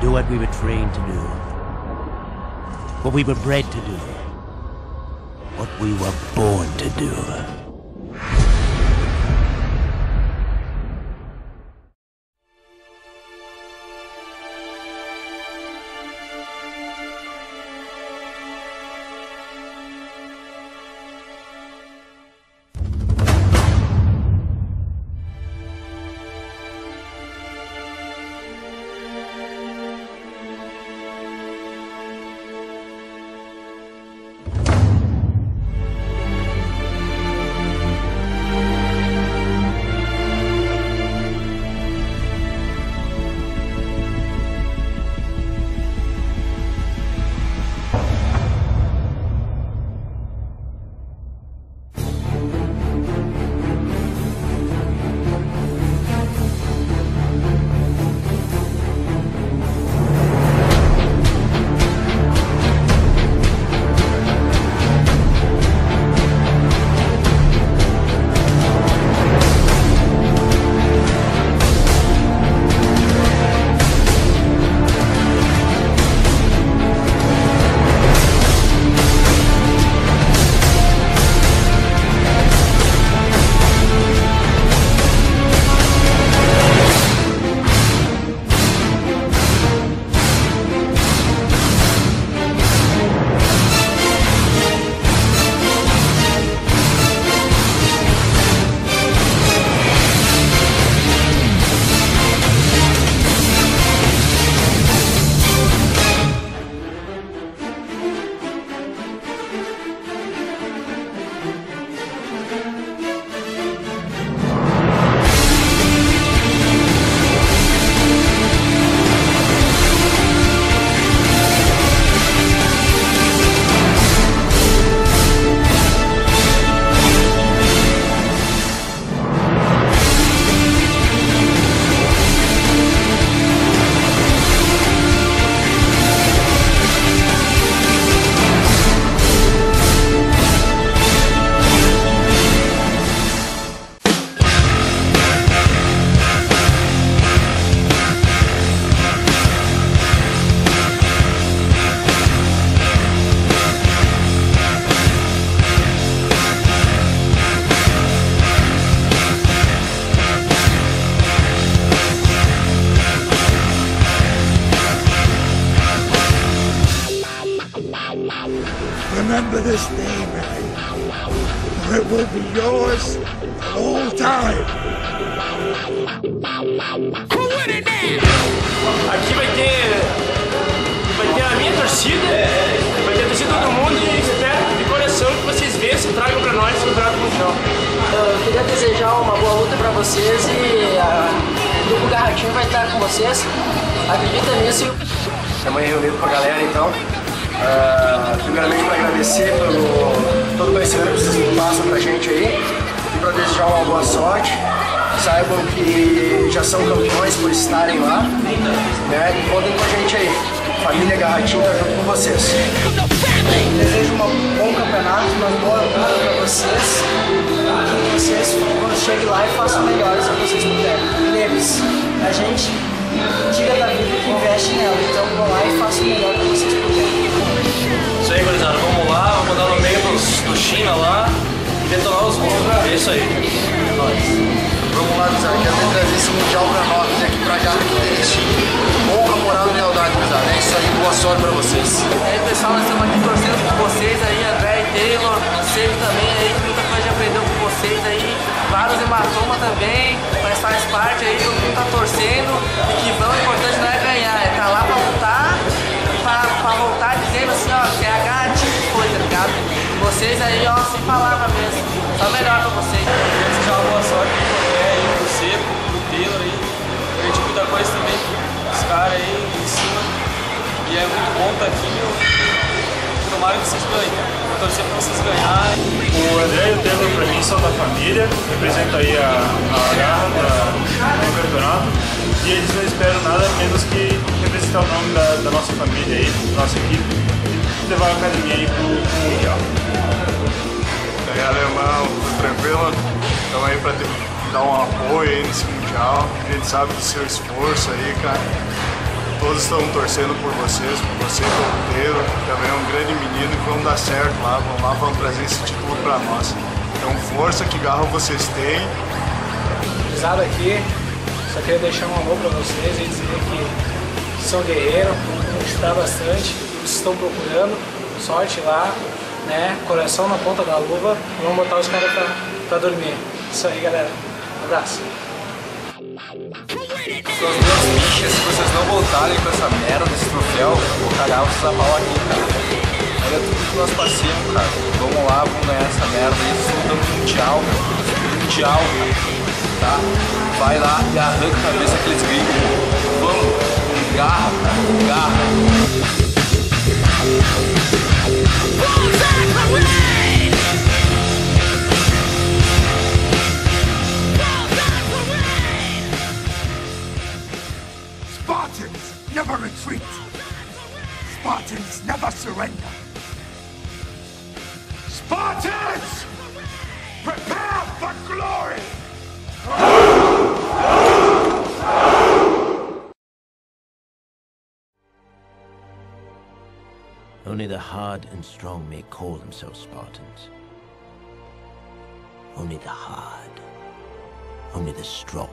do what we were trained to do. What we were bred to do. What we were born to do. Remember this name, or it will be yours the whole time. Aqui vai ter a minha torcida, vai ter a torcida de todo mundo e espero de coração que vocês vençam e tragam pra nós o Campeonato Mundial. Eu queria desejar uma boa luta pra vocês e o Grupo Garratinho vai estar com vocês. Acredita nisso. Estamos aí reunidos com a galera então. Primeiramente para agradecer pelo todo o conhecimento que vocês passam pra gente aí e para desejar uma boa sorte. Saibam que já são campeões por estarem lá, né? E contem com a gente aí. Família Garratinho tá junto com vocês. Desejo um bom campeonato, uma boa luta pra vocês. Que vocês, quando cheguem lá, e façam melhores que vocês puderem. Lembre-se, a gente tira da vida que investe nela, então vão lá e façam o melhor que vocês puderem. Isso aí, gurizada, vamos lá, vamos mandar no meio do China lá e detonar os monstros. É isso aí. É nóis. Vamos lá, gurizada, quero trazer esse Mundial pra nós, aqui pra Jacuipense. Honra, moral e lealdade, gurizada. É isso aí, boa sorte pra vocês. E aí, pessoal, nós estamos aqui torcendo por vocês aí, André e Taylor, você também aí, muita coisa aprendeu com vocês aí, vários hematomas também, mas faz parte aí, todo mundo tá torcendo e que vão, o importante não é ganhar, é estar lá pra lutar, pra voltar dizendo assim, ó, que é a Garratinho que foi, tá ligado? Vocês aí, ó, sem palavra mesmo, só melhor pra vocês. Desejar uma boa sorte pro você, pro Taylor aí, a gente muita coisa também os caras aí em cima, e é muito bom estar aqui, tomara que vocês ganhem, vou torcer pra vocês ganharem. O André e o Taylor pra mim são da família, representam aí a garra do campeonato, e eles não esperam nada menos que representar o nome da nossa família aí, da nossa equipe, e levar a academia aí pro Mundial. E aí, alemão, tudo tranquilo? Estamos aí para dar um apoio aí nesse Mundial. A gente sabe do seu esforço aí, cara. Todos estão torcendo por vocês, por você, pelo Pedro, também é um grande menino e vamos dar certo lá, vamos trazer esse título para nós. Então força, que garra vocês têm. Pisado aqui, só queria deixar um alô para vocês e dizer que são guerreiros, vão conquistar bastante, vocês estão procurando, sorte lá, né? Coração na ponta da luva, vamos botar os caras pra dormir. Isso aí, galera. Um abraço. São as duas bichas, se vocês não voltarem com essa merda desse troféu, vou cagar vocês a pau aqui, cara. Olha tudo que nós passamos, cara. Vamos lá, vamos ganhar essa merda aí. Lutando mundial, mundial, cara. Tá? Vai lá e arranca a cabeça daqueles gringos. Vamos, com garra, cara, com garra. Spartans never retreat. Spartans never surrender. Spartans, prepare for glory! Only the hard and strong may call themselves Spartans. Only the hard, only the strong.